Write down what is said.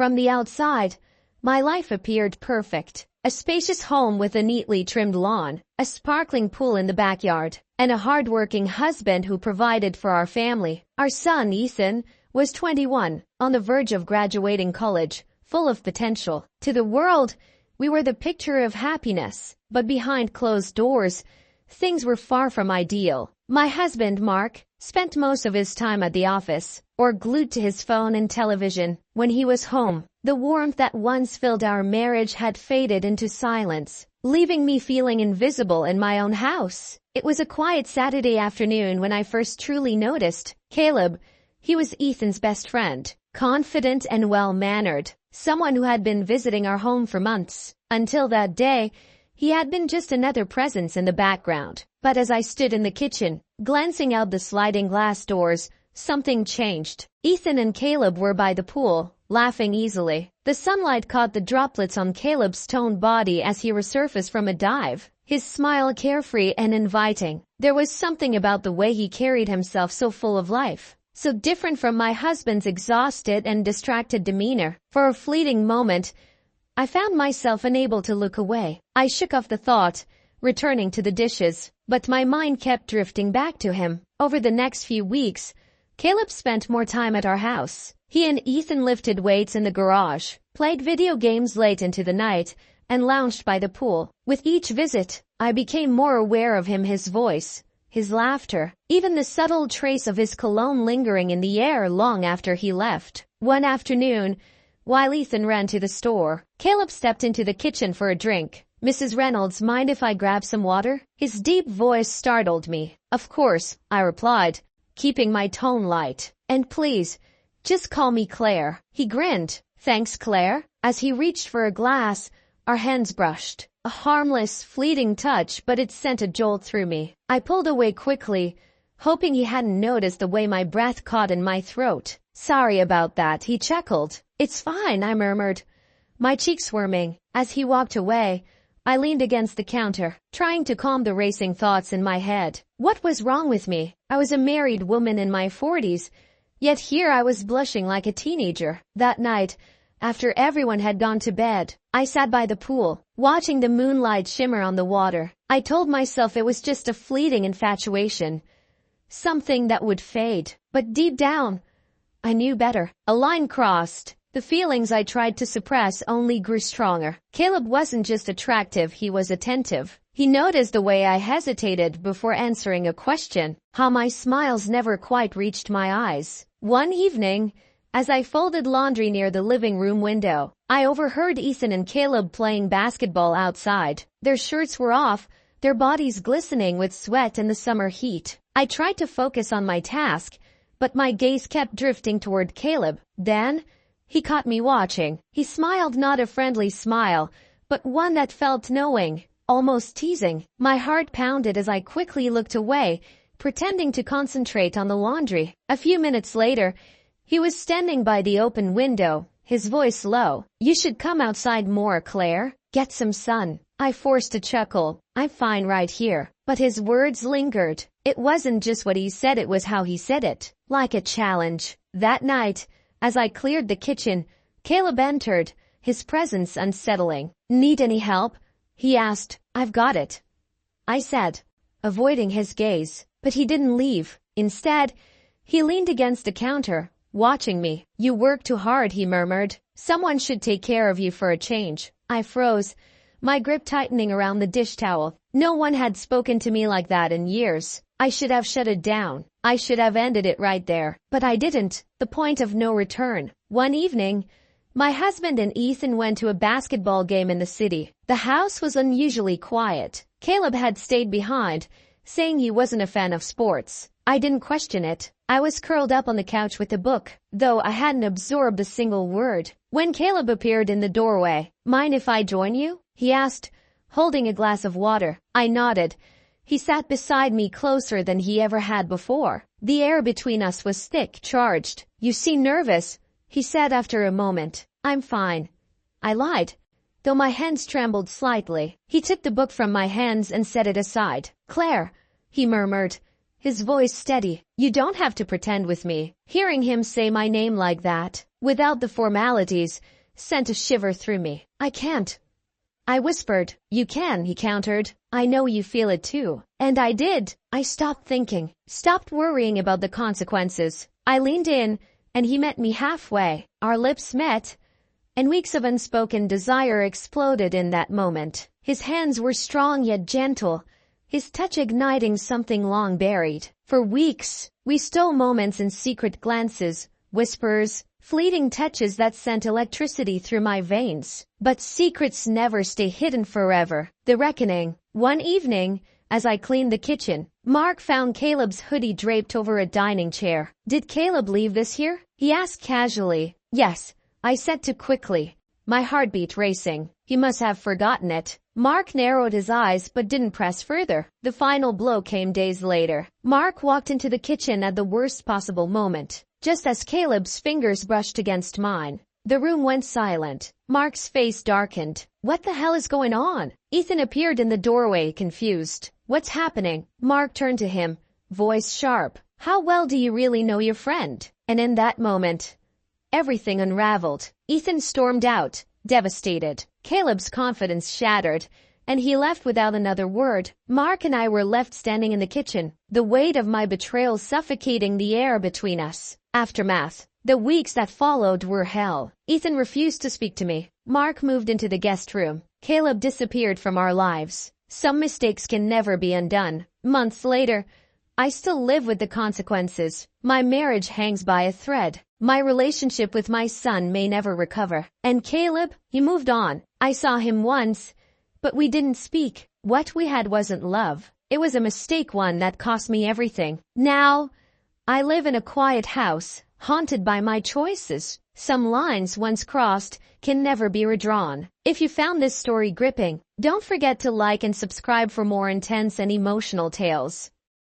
From the outside, my life appeared perfect. A spacious home with a neatly trimmed lawn, a sparkling pool in the backyard, and a hard-working husband who provided for our family. Our son, Ethan, was 21, on the verge of graduating college, full of potential. To the world, we were the picture of happiness, but behind closed doors, things were far from ideal. My husband, Mark, spent most of his time at the office, or glued to his phone and television. When he was home, the warmth that once filled our marriage had faded into silence, leaving me feeling invisible in my own house. It was a quiet Saturday afternoon when I first truly noticed Caleb. He was Ethan's best friend, confident and well-mannered, someone who had been visiting our home for months. Until that day, he had been just another presence in the background. But as I stood in the kitchen, glancing out the sliding glass doors, something changed. Ethan and Caleb were by the pool, laughing easily. The sunlight caught the droplets on Caleb's toned body as he resurfaced from a dive, his smile carefree and inviting. There was something about the way he carried himself so full of life, so different from my husband's exhausted and distracted demeanor. For a fleeting moment, I found myself unable to look away. I shook off the thought, returning to the dishes, but my mind kept drifting back to him. Over the next few weeks, Caleb spent more time at our house. He and Ethan lifted weights in the garage, played video games late into the night, and lounged by the pool. With each visit, I became more aware of him, his voice, his laughter, even the subtle trace of his cologne lingering in the air long after he left. One afternoon, while Ethan ran to the store, Caleb stepped into the kitchen for a drink. "Mrs. Reynolds, mind if I grab some water?" His deep voice startled me. "Of course," I replied, keeping my tone light. "And please, just call me Claire." He grinned. "Thanks, Claire." As he reached for a glass, our hands brushed. A harmless, fleeting touch, but it sent a jolt through me. I pulled away quickly, hoping he hadn't noticed the way my breath caught in my throat. "Sorry about that," he chuckled. "It's fine," I murmured, my cheeks warming. As he walked away, I leaned against the counter, trying to calm the racing thoughts in my head. What was wrong with me? I was a married woman in my 40s, yet here I was blushing like a teenager. That night, after everyone had gone to bed, I sat by the pool, watching the moonlight shimmer on the water. I told myself it was just a fleeting infatuation, something that would fade. But deep down, I knew better. A line crossed. The feelings I tried to suppress only grew stronger. Caleb wasn't just attractive, he was attentive. He noticed the way I hesitated before answering a question, how my smiles never quite reached my eyes. One evening, as I folded laundry near the living room window, I overheard Ethan and Caleb playing basketball outside. Their shirts were off, their bodies glistening with sweat in the summer heat. I tried to focus on my task, but my gaze kept drifting toward Caleb. Then, he caught me watching. He smiled, not a friendly smile, but one that felt knowing, almost teasing. My heart pounded as I quickly looked away, pretending to concentrate on the laundry. A few minutes later, he was standing by the open window, his voice low. "You should come outside more, Claire. Get some sun." I forced a chuckle. "I'm fine right here." But his words lingered. It wasn't just what he said, it was how he said it, like a challenge. That night, as I cleared the kitchen, Caleb entered, his presence unsettling. "Need any help?" he asked. "I've got it," I said, avoiding his gaze. But he didn't leave. Instead, he leaned against the counter, watching me. "You work too hard," he murmured. "Someone should take care of you for a change." I froze, my grip tightening around the dish towel. No one had spoken to me like that in years. I should have shut it down. I should have ended it right there. But I didn't. The point of no return. One evening, my husband and Ethan went to a basketball game in the city. The house was unusually quiet. Caleb had stayed behind, saying he wasn't a fan of sports. I didn't question it. I was curled up on the couch with a book, though I hadn't absorbed a single word. When Caleb appeared in the doorway, "Mind if I join you?" he asked, holding a glass of water. I nodded. He sat beside me closer than he ever had before. The air between us was thick, charged. "You seem nervous," he said after a moment. "I'm fine," I lied, though my hands trembled slightly. He took the book from my hands and set it aside. "Claire," he murmured, his voice steady, "you don't have to pretend with me." Hearing him say my name like that, without the formalities, sent a shiver through me. I can't, I whispered. You can, he countered. I know you feel it too. And I did. I stopped thinking, stopped worrying about the consequences. I leaned in, and he met me halfway. Our lips met, and weeks of unspoken desire exploded in that moment. His hands were strong yet gentle, his touch igniting something long buried. For weeks, we stole moments and secret glances, whispers, fleeting touches that sent electricity through my veins. But secrets never stay hidden forever. The reckoning. One evening, as I cleaned the kitchen, Mark found Caleb's hoodie draped over a dining chair. Did Caleb leave this here? He asked casually. Yes, I said too quickly, my heartbeat racing. He must have forgotten it. Mark narrowed his eyes but didn't press further. The final blow came days later. Mark walked into the kitchen at the worst possible moment, just as Caleb's fingers brushed against mine. The room went silent. Mark's face darkened. What the hell is going on? Ethan appeared in the doorway, confused. What's happening? Mark turned to him, voice sharp. How well do you really know your friend? And in that moment, everything unraveled. Ethan stormed out, devastated. Caleb's confidence shattered, and he left without another word. Mark and I were left standing in the kitchen, the weight of my betrayal suffocating the air between us. Aftermath. The weeks that followed were hell. Ethan refused to speak to me. Mark moved into the guest room. Caleb disappeared from our lives. Some mistakes can never be undone. Months later, I still live with the consequences. My marriage hangs by a thread. My relationship with my son may never recover. And Caleb, he moved on. I saw him once, but we didn't speak. What we had wasn't love. It was a mistake, one that cost me everything. Now, I live in a quiet house, haunted by my choices. Some lines once crossed can never be redrawn. If you found this story gripping, don't forget to like and subscribe for more intense and emotional tales.